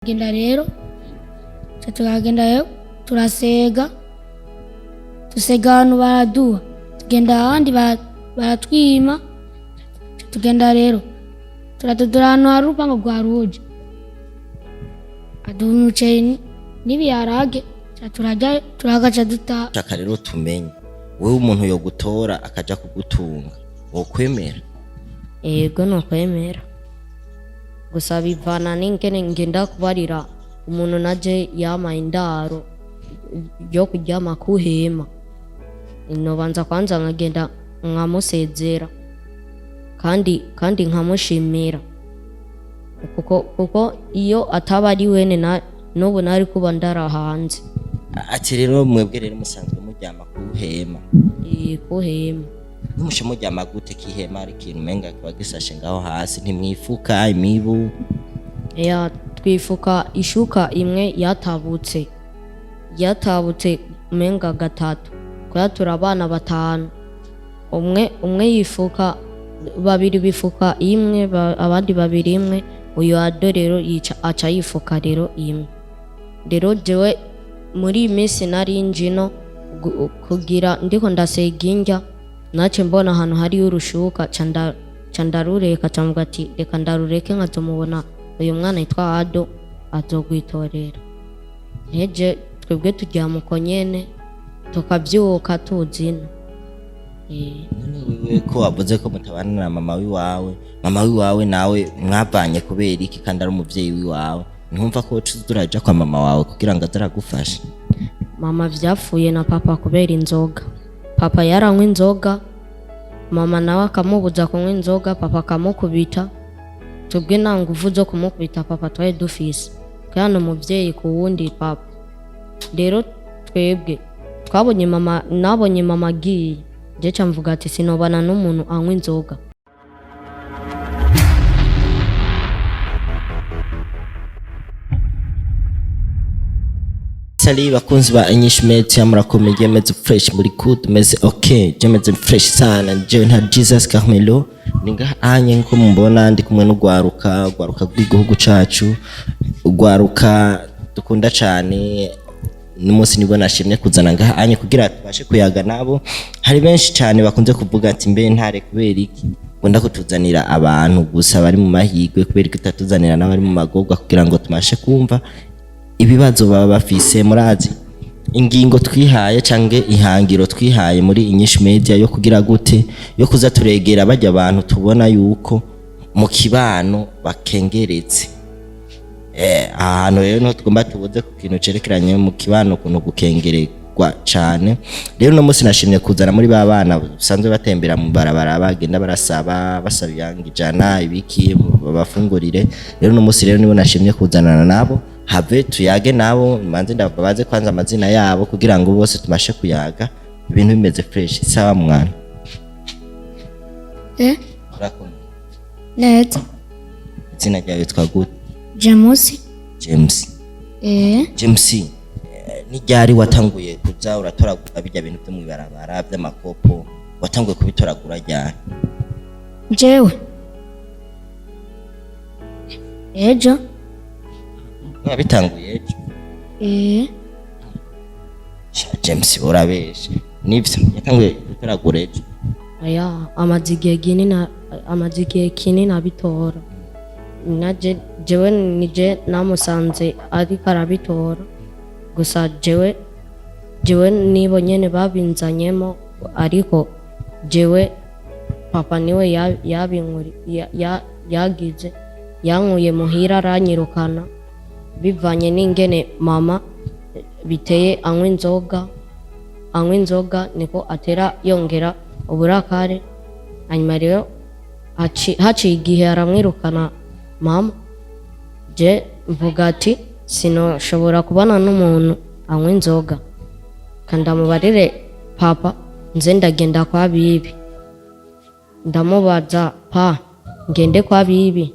Genda rero turagenda turasega tusegana baraduha tugenda ahandi baratwima tugenda rero turatudurana hari urupango rwa ruje aduha umuceri n'ibiharage turajya turagaca dutaha. Shaka rero tumenye wewe umuntu yo gutora akaja kugutunga wokwemera? Yego nokwemera, gusa bivana n'ingene ngenda kubarira umuntu naje yama indaro yo kuryama kuhema, inobanza kwanza nkagenda nkamusezera kandi nkamushimira kuko iyo ataba ari wene n'ubu nari kuba ndara hanze. Ati rero mwebwe rero musanzwe muryama kuhema? Kuhema. Numushe muryama gute kihema ari kintu menga kiba gisashe ngaho hasi ntimwifuka imibu? Twifuka ishuka imwe yatabutse menga gatatu kwa turabana batanu, umwe yifuka babiri bifuka imwe abandi babiri imwe, uyu ado rero aca yifuka rero imwe. Rero jewe muri iminsi nari njino kugira ndiko ndasega indya nace mbona ahantu hari urushuka candarureka camuga ati reka ndarureke nkazomubona uyu mwana yitwa Ado azogwitorera. Nteje twebwe turyama uko nyene tukavyuka tuzina. Wewe ko wavuze ko mutabana na mama wiwawe nawe mwavanye kubera iki kandi ari umuvyeyi wiwawe, ntumva ko turaja kwa mama wawe kugira ngo azaragufasha? Mama vyapfuye na papa kubera inzoga. Papa yaranywa inzoga, mama nawe akamubuza kunywa inzoga, papa akamukubita. Tubwe nta nguvu zo kumukubita papa twari dufise, kandi umuvyeyi ku wundi papa. Rero twebwe nabonye mama agiye, je camvuga ati sinobana n'umuntu anywa inzoga. Sali bakunzi ba INYISHU media murakomeye meze fresh muri good meze okay meze fresh sana je nta Jesus Carmelo ninga anye nko mumbona ndi kumwe n'ugwaruka rw'igihugu cacu, ugwaruka dukunda cyane n'umunsi nibwo nashimye kuzana ngaha anye kugira tubashe kuyaga nabo. Hari benshi cyane bakunze kuvuga ati mbe ntare kubera iki wenda kutuzanira abantu gusa bari mu mahigwe, kubera iki tatuzanira n'abari mu magorwa kugira ngo tumashe kumva ibibazo baba bafise. Murazi ingingo twihaye cange ihangiro twihaye muri INYISHU media yo kugira gute yo kuza turegera bajya abantu tubona yuko mu kibano bakengeretse. Ahantu rero no tugomba tubuze ku kintu cerekeranye mu kibano kuno gukengererwa cyane. Rero no musi nashimye kuzana muri babana usanzwe batembera mu barabara bagenda basaba ijana ibiki babafungurire. Rero no musi rero nibo nashimye kuzanana nabo have tuyage nabo, manze ndababaze kwanza amazina yabo kugira ngo bose tumashe kuyaga ibintu bimeze fresh. Sawa mwana? Urakomeye neza. Izina ryawe yitwa gute? James. James, ni ryari watanguye kuza uratoragura bijya bintu byo mu barabara by'amakopo? Watanguye kubitoragura ryari? Jewe ejo. Bitanguye ejo? James urabeshe nivyo yatanguye gutoragura ejo? Amazigiye kinini abitora. Jewe nije namusanze ariko arabitora, gusa jewe nibo nyene babinzanyemo, ariko jewe papa niwe yabinkuri yagize yankuye muhira aranyirukana bivanye n'ingene mama biteye anywa inzoga niko atera yongera uburakare. Hanyuma rero haciye igihe aramwirukana mama, je mvuga ati sinoshobora kubana n'umuntu anywa inzoga, kandi amubarire papa nze ndagenda kwa bibi. Ndamubaza pa ngende kwa bibi?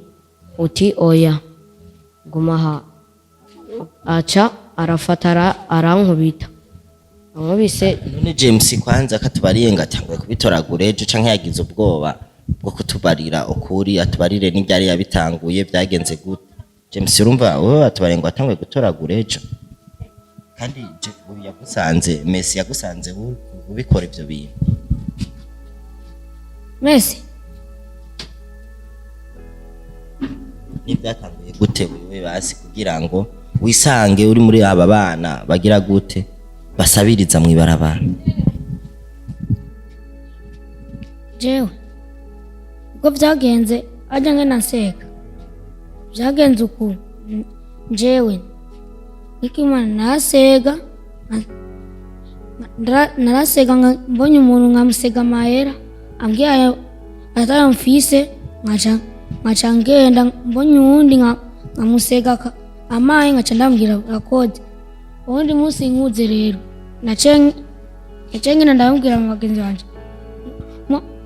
Uti oya gumaha. Aca arafatara arankubita, ankubise. None James kwanza katubariye ngatanguye kubitoragura ejo canke yagize ubwoba bwo kutubarira ukuri atubarire n'ibyari yabitanguye byagenze gute? James urumva wowe watubare ngo atangwe gutoragura ejo kandi ubu yagusanze Messi yagusanze ubikora ivyo bintu Messi nibyatanguye gute wewe basi kugira ngo wisange uri muri aba bana bagira gute basabiriza mu ibarabara jewe uko vyagenze ajya ngena nseka vyagenze uku jewe ikimana nasega narasega mbonye umuntu nkamusega mahera ambwiye atayamfise nkaca ngenda mbonye uwundi nkamusega amaye nkaca ndambwira akode uwundi munsi nkuze rero nace ngenda ndamubwira mu bagenzi banje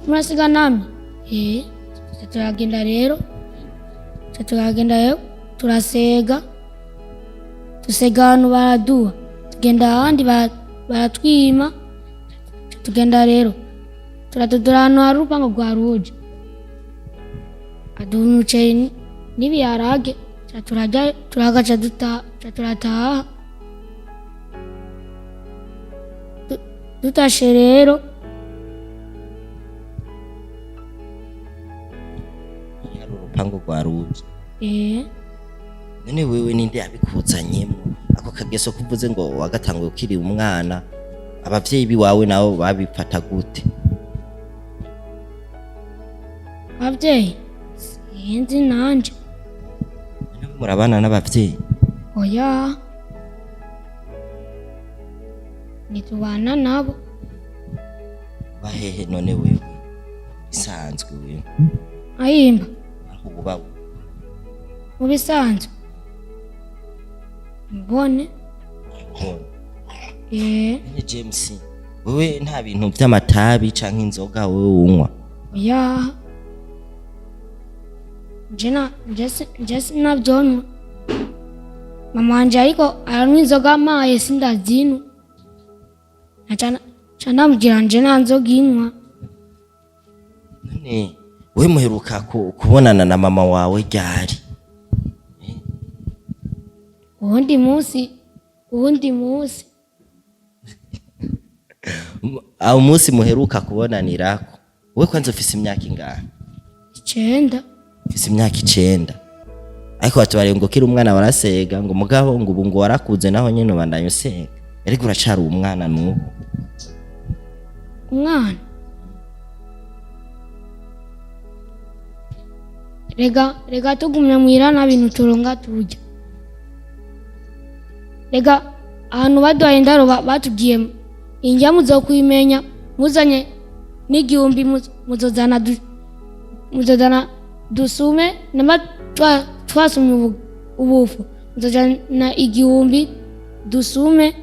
murasiga namwe turagenda rero turasega dusega ahantu baraduha tugenda ahandi baratwima tugenda rero turadodora ahantu hari urupango rwa ruje aduha umuceri n'ibiharage turagaca turataha dutashe rero urupango rwa ruje none wewe ninde yabikuzanyemo ako kageso kuvuze ngo wagatanguye ukiri umwana abavyeyi biwawe nabo babifata gute abavyeyi sinzi nanje murabana n'abavyeyi oya nitubana nabo bahehe none wewe bisanzwe wewe ayimba ububa mu bisanzwe mbone ni James wewe nta bintu by'amatabi canke inzoga wewe unywa oya jesi navyonywa mama wanje ariko aranywa inzoga amaye sindazinu canamubwira nje nta nzoga inywa none we muheruka kubonana na mama wawe ryari uwundi munsi aho umunsi muheruka kubonanirako we kwanza ufise imyaka ingahe 9 ufise imyaka 9 ariko batubariye ngo kiri umwana barasega ngo mugabo ngo ubu ngo warakuze naho nyene ubandanye usega ariko uracari umwana nuko umwana rega tugumya mwirana bintu turonga turya rega ahantu baduhaye indaro batubwiye injya muzokwimenya muzanye n'igihumbi muzozana dusume nama twasumye ubufu muzozana igihumbi dusume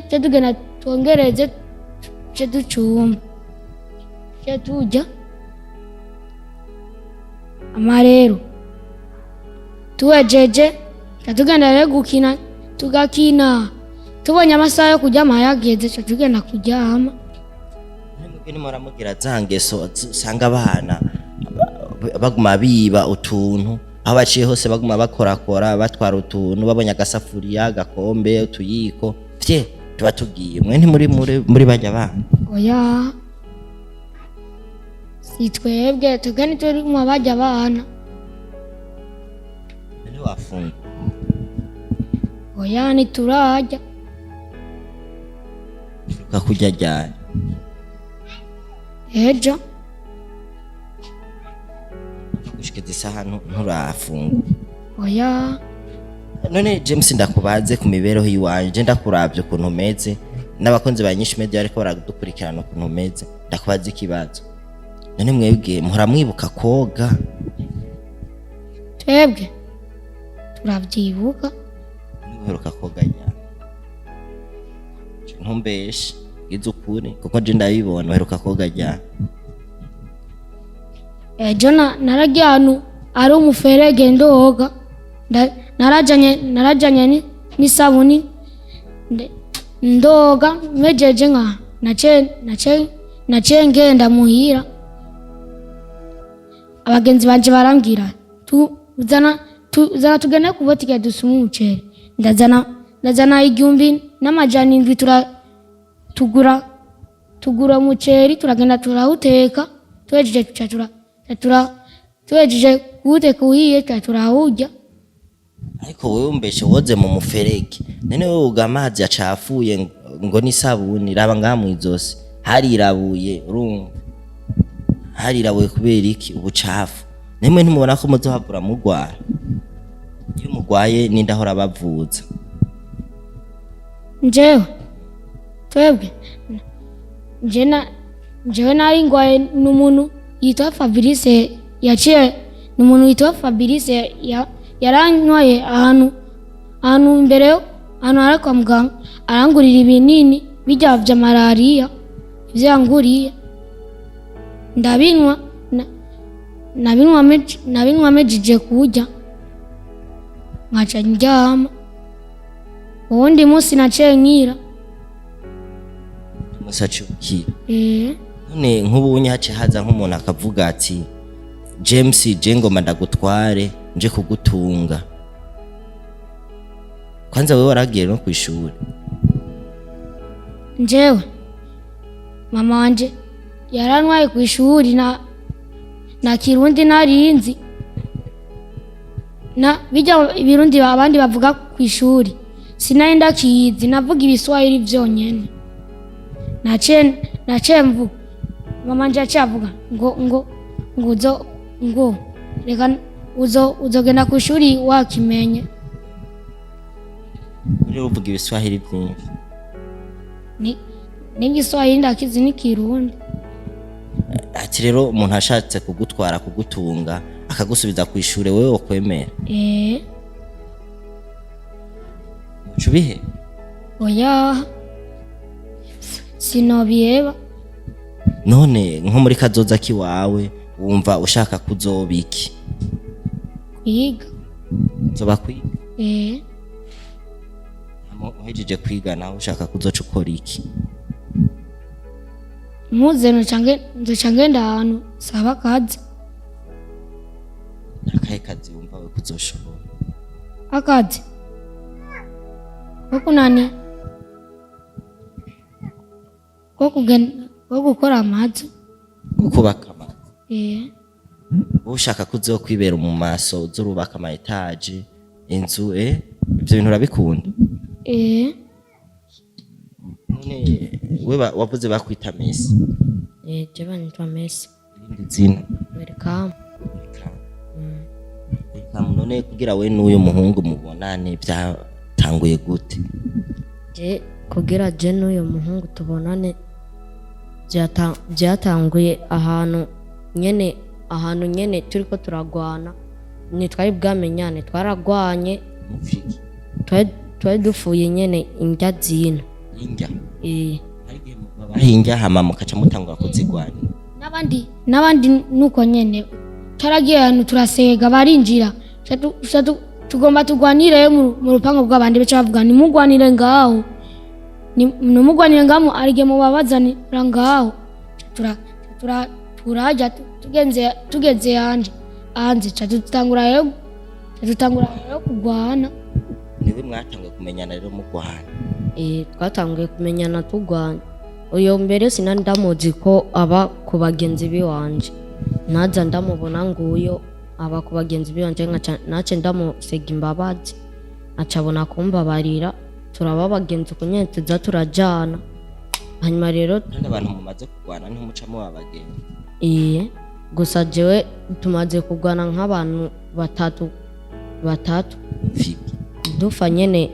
cetugena twongereze ceducumba cetujya amarero tuwejeje tugenda rero gukina tugakina tubonye amasaha yo kuryama yageze tugenda kuryama ni muramugira zangeso usanga abana baguma biba utuntu aho baciye hose baguma bakorakora batwara utuntu babonye agasafuriya agakombe utuyiko vye tuba tugiye mwe nti muri bajya bana oya si twebwe tugani turi mu bajya bana ni wafunga oya ni turajya ukakujya ryari ejo gushikeza isaha nturafunga oya none James ndakubaze ku mibereho yiwanje ndakuravye ukuntu meze n'abakonzi ba INYISHU media ariko baradukurikirana ukuntu meze ndakubaza ikibazo none mwebwe muhora mwibuka koga twebwe turavyibuka muheruka koga ryari ntumbeshe gize ukuri kuko je ndabibona muheruka koga ryari ejo naragiye ahantu ari umuferege ndoga narajanye n'isabuni ndoga mejeje nka nace ngenda muhira abagenzi banje barambwira zana tugende ku botike dusuma umuceri ndazana 1,700 tugura umuceri turagenda turawuteka tuhejeje kuwuteka uhiye turawurya. ariko wewe umbeshe woze mu muferege none wewe uga amazi acafuye ngo n'isabuni raba ngaha mwizosi harirabuye urumva harirabuye kubera iki ubucafu nemwe ntimubona ko muzohavura mugwara iyo mugwaye nindahora bavuza njyewe nari ngwaye n'umuntu yitwa Fabrice n'umuntu yitwa Fabrice yaranywaye ahantu imbere ahantu hari kwa muganga arangurira ibinini bijya vya malaria ivyo yanguriye ndabinywa nabinwa mejije kurya nkaca ndyama uwundi munsi naciye nkira musacukira none nk'ubunye hace haza nk'umuntu akavuga ati James ngoma ndagutware nje kugutunga kwanza wewe waragiye no kwishuri njyewe mama wanje yarantwaye kwishuri na kirundi narinzi na bijya ibirundi abandi bavuga kwishuri sinari ndakizi navuga ibiswahili vyonyene naciye mvuga mama wanje acavuga ngo reka uzogenda kwishuri wakimenye uri uvuga ibiswahili byinshi n'igiswahili ndakizi n'ikirundi. Ati rero umuntu ashatse kugutwara kugutunga akagusubiza ku ishure wewe wokwemera? Ucubihe? Oya sinobiyeba. None nko muri kazoza kiwawe wumva ushaka kuzobiki? Kwiga. Zoba kwiga? Uhejeje kwiga nawe ushaka kuzoca ukora iki? Muze nzoca ngenda ahantu saba akazi. Akahe kazi wumva we kuzoshobora? Akazi kunani ko gukora amazu, kubaka amazu. Ushaka kuzokwibera mu maso uzurubaka ama etage inzu ivyo bintu urabikunda? None wewe wavuze bakwita Messi? Jeba nitwa Messi. Irindi zina? Welcome. None kugira we n'uyu muhungu mubonane byatanguye gute? Kugira je n'uyu muhungu tubonane byatanguye ahantu nyene turiko turagwana twari bwamenyane twaragwanye twari dufuye nyene indya zino indya bahinga hama mukaca mutangura kuzigwanya n'abandi nuko nyene taragiye ahantu turasega barinjira tugomba tugwanire mu rupango bw'abandi beca bavuga nimugwanire ngaho nimugwanire ngamo arige mu babazanira ngaho turaja tugeze hanze tutangura rero kugwana. Niwe mwatanguye kumenyana rero mugwana? Twatanguye kumenyana tugwana. Uyo mbere sinari ndamuzi ko aba ku bagenzi biwanje, naza ndamubona nguyo aba ku bagenzi biwanje nace ndamusega imbabazi acabona kumbabarira turaba bagenzi kunyeteza turajana. Hanyuma rero abantu mumaze kugwana ntumucamo wabagenzi? Gusa jewe tumaze kugwana nk'abantu batatu dufa nyene.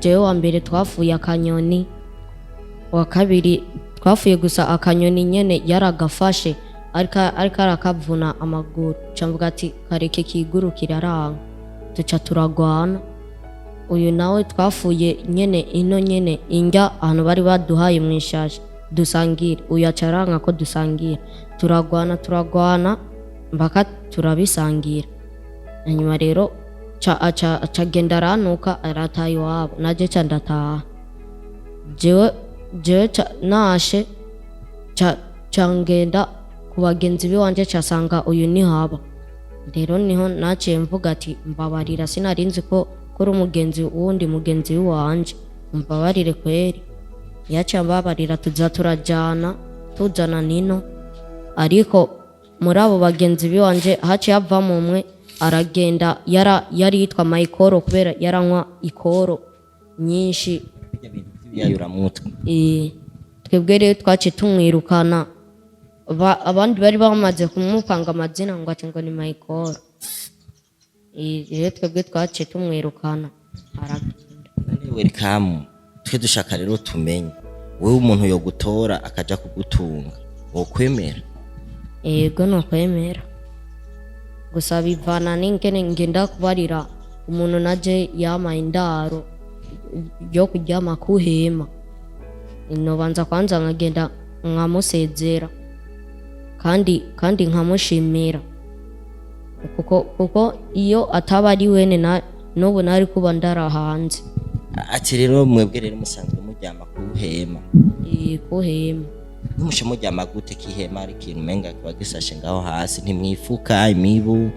Jewe wa mbere twafuye akanyoni, wa kabiri twafuye gusa akanyoni nyene yaragafashe ariko arakavuna amaguru camvuga ati kareke kigurukira aranga duca turagwana. Uyu nawe twafuye nyene ino nyene indya ahantu bari baduhaye mw'ishashi dusangire, uyu acaranga ko dusangira turagwana mpaka turabisangira. Hanyuma rero acagenda aranuka arataha iwabo naje ca ndataha. Jewe nashe cangenda ku bagenzi biwanje casanga uyu ni haba rero niho naciye mvuga ati mbabarira sinarinzi ko kuri umugenzi wundi mugenzi wanje mbabarire kweri yaciye mbabarira tuza turajana tujana nino ariko muri abo bagenzi biwanje haciye havamo umwe aragenda yari yitwa Mayikoro kubera yaranywa ikoro nyinshi yayura mutwe twebwe rero twaciye tumwirukana abandi bari bamaze kumupanga amazina ngo ati ngo ni Mayikoro rero twebwe twaciye tumwirukana aragenda. Welcome twe dushaka rero tumenye wowe umuntu yo gutora akaja kugutunga wokwemera? Yego no kwemera gusa bivana n'ingene ngenda kubarira umuntu naje yama indaro yo kuryama kuhema inobanza kwanza nkagenda nkamusezera kandi nkamushimira kuko iyo ataba ari wene n'ubu nari kuba ndarahanze. Ati rero mwebwe rero musanzwe muryama kuhema? Kuhema. Numushe muryama gute kihema ari kintu menga kiba gisashe ngaho hasi ntimwifuka imibu?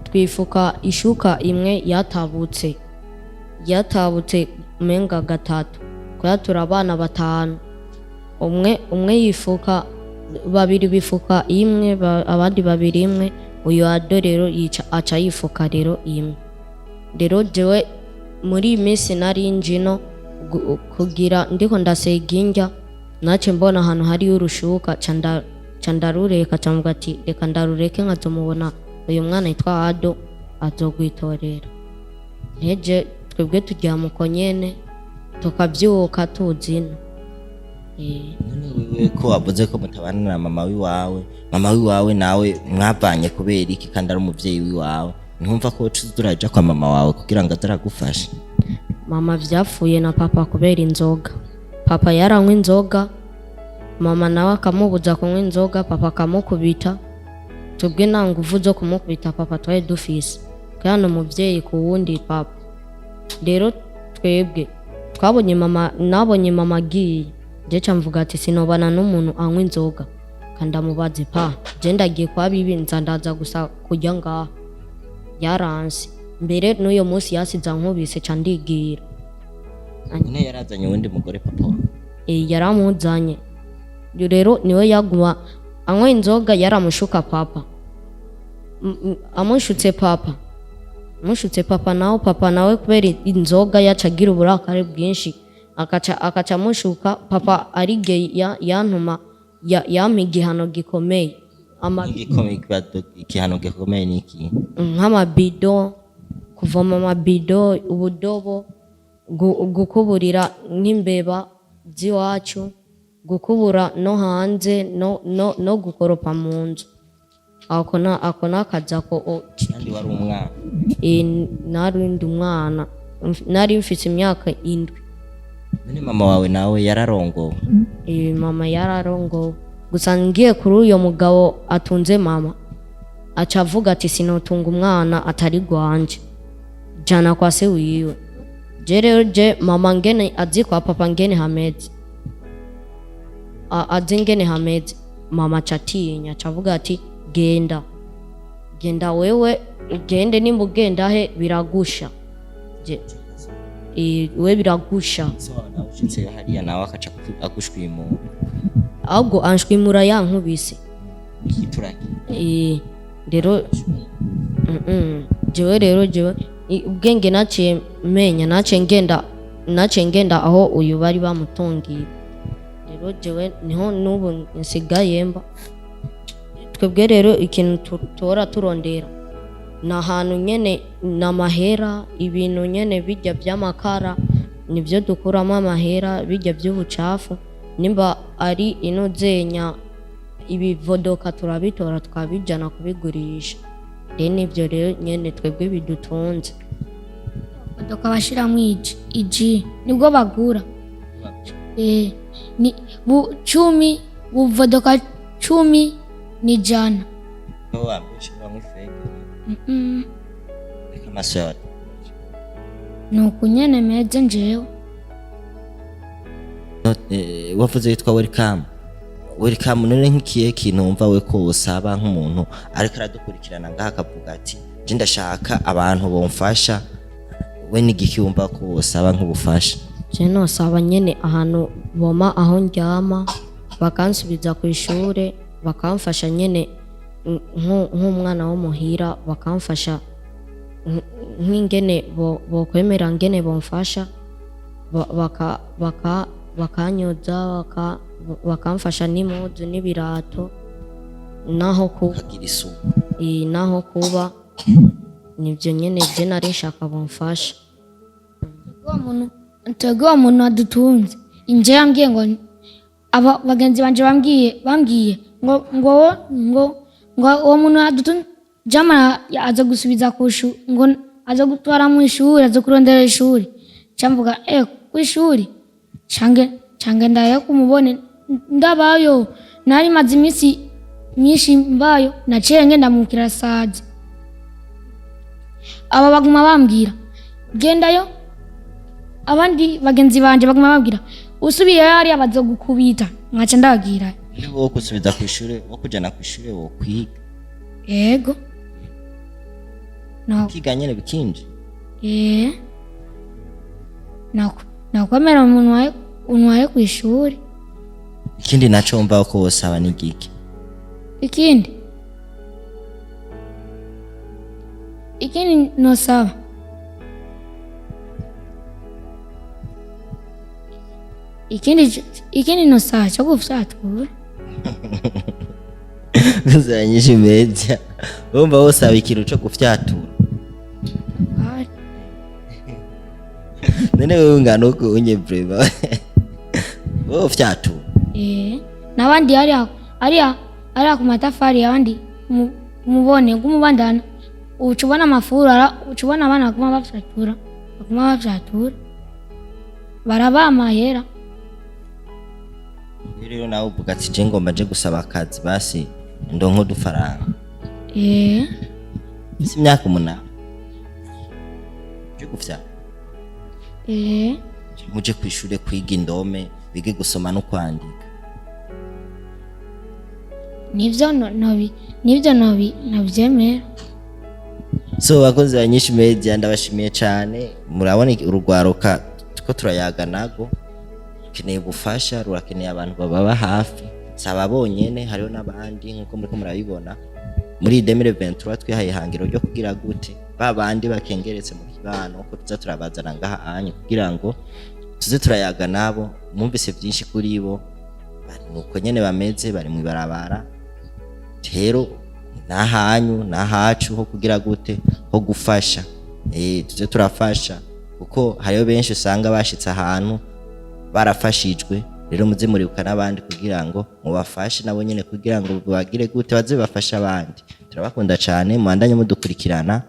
Twifuka ishuka imwe yatabutse menga gatatu kwa turabana batanu umwe yifuka babiri bifuka imwe abandi babiri imwe uyu adorero aca yifuka rero imwe. Rero jewe muri imisi nari njino kugira ndiko ndaseginja nace mbona ahantu hari urushuka candarureka camvuga ati reka ndarureke nkazomubona uyu mwana yitwa Ado azogwitorera. Neje twebwe turyama uko nyene tukavyuka tuzina. Wewe ko wavuze ko mutabana na mama wiwawe nawe mwavanye kubera iki kandi ari umuvyeyi wiwawe ntumva ko tuzuraja kwa mama wawe kugira ngo azaragufashe? Mama vyapfuye na papa kubera inzoga. Papa yaranywa inzoga mama nawe akamubuza kunywa inzoga papa akamukubita twebwe nta nguvu zo kumukubita papa twari dufise kandi umuvyeyi ku wundi papa. Rero twebwe nabonye mama agiye je camvuga ati sinobana n'umuntu anywa inzoga kandi amubaze je ndagiye kwa bibi nzandaza gusa kujya ngaha yaranse mbere n'uyo munsi yasiza nkubise ca ndigira. Nyine yarazanye wundi mugore papa? Yaramuzanye rero niwe yaguma anywa inzoga yaramushuka papa amushutse papa nawe kubera inzoga yacagira uburakare bwinshi akaca amushuka papa arige yantuma yampa igihano gikomeye. Igihano gikomeye ni iki? Nk'amabido, kuvoma amabido, ubudobo, gukuburira nk'imbeba z'iwacu, gukubura no hanze no gukoropa mu nzu. Ako nakaza ko kandi wari umwana? Narindi umwana nari mfite imyaka 7. None mama wawe nawe yararongowe? Mama yararongowe gusa ngiye kuri uyo mugabo atunze mama aca avuga ati sinotunga umwana atari gwanje jana kwa se wiwe. Je mama ngene azi kwa papa ngene hameze ngene hameze mama chatinya cavuga ati genda wewe ugende nimba ugenda he biragusha we biragusha. Nawe ushitse hariya nawe akaca agushwimura? Ahubwo anshwimura yankubise rero jewe ubwenge naciye menya naciye ngenda aho uyu bari bamutungiye. Rero jewe niho n'ubu nsigaye mba. Twebwe rero ikintu tora turondera na hantu nyene n'amahera ibintu nyene bijya by'amakara nibyo dukuramo amahera bijya by'ubucafu nimba ari inozenya ibivodoka turabitora twabijana kubigurisha. Nibyo rero nyene twebwe bidutunze. Vodoka bashiramo iji nibwo bagura ni vodoka 10 ni jana. Nuko nyene meze njewe. Wavuze yitwa Welcome. uri kamunone nk'ikihe kintu wumva we ko usaba nk'umuntu ariko aradukurikirana ngaha akavuga ati je ndashaka abantu bomfasha, we n'igiki wumva ko usaba nk'ubufasha? je nosaba nyene ahantu boma aho ndyama bakansubiza ku ishure bakamfasha nyene nk'umwana wo muhira bakamfasha nk'ingene bokwemera ngene bomfasha bakanyoza bakamfasha n'impuzu n'ibirato naho kuba nibyo nyene je nari nshaka bomfasha. Uwo muntu adutunze inje yambwiye ngo aba bagenzi banje bambwiye ngo uwo muntu adutunze jama aza gusubiza kushu ngo aza gutwara mu ishuri aza kurondera ishuri camvuga ku ishuri cange ndaye kumubone ndabayo nari maze imisi myinshi mbayo naciye ngenda mu kirasaje aba baguma bambwira gendayo abandi bagenzi banje baguma bambwira usubiye yari abazogukubita nkaca ndagira wo gusubiza ku ishuri wo kujana ku ishuri wo kwiga yego no kiga nyene bikinje nakwemera umuntu waye ku ishuri. Ikindi naco mva ko wosaba ni giki? Ikindi nosaba ikindi nosaba cyo gufyatura kuzanyisha media wumva wosaba ikintu cyo gufyatura nene wewe ngano ko unye breva wo fyatura n'abandi ari ku matafari abandi mubone kumubandana ucubona amafura ucubona abana kuma bafyatura barabama yera. Rero nawe uvuga ati je ngomba je gusaba akazi basi ndonko dufaranga isi myaka 8 je gufya muje kwishure kwiga indome bige gusoma no kwandika nivyo navyemera. So bakozi banyinshi media ndabashimiye cyane, murabona urugwaruka tuko turayaga nago keneye gufasha rurakeneye abantu baba hafi saba bonyene hariho nabandi nkuko muri ko murabibona muri 2023 twihaye hangiro ryo kugira gute babandi bakengeretse mu kibano uko tuza turabazana ngaha anye kugira ngo tuze turayaga nabo mwumvise byinshi kuri bo bari nuko nyene bameze bari mu barabara tero nahanyu nahacu ho kugira gute ho gufasha tuze turafasha kuko hariho benshi usanga bashitse ahantu barafashijwe rero muze muribuka nabandi kugira ngo mubafashe nabo nyene kugira ngo bagire gute baze bafasha abandi. Turabakunda cyane muandanye mudukurikirana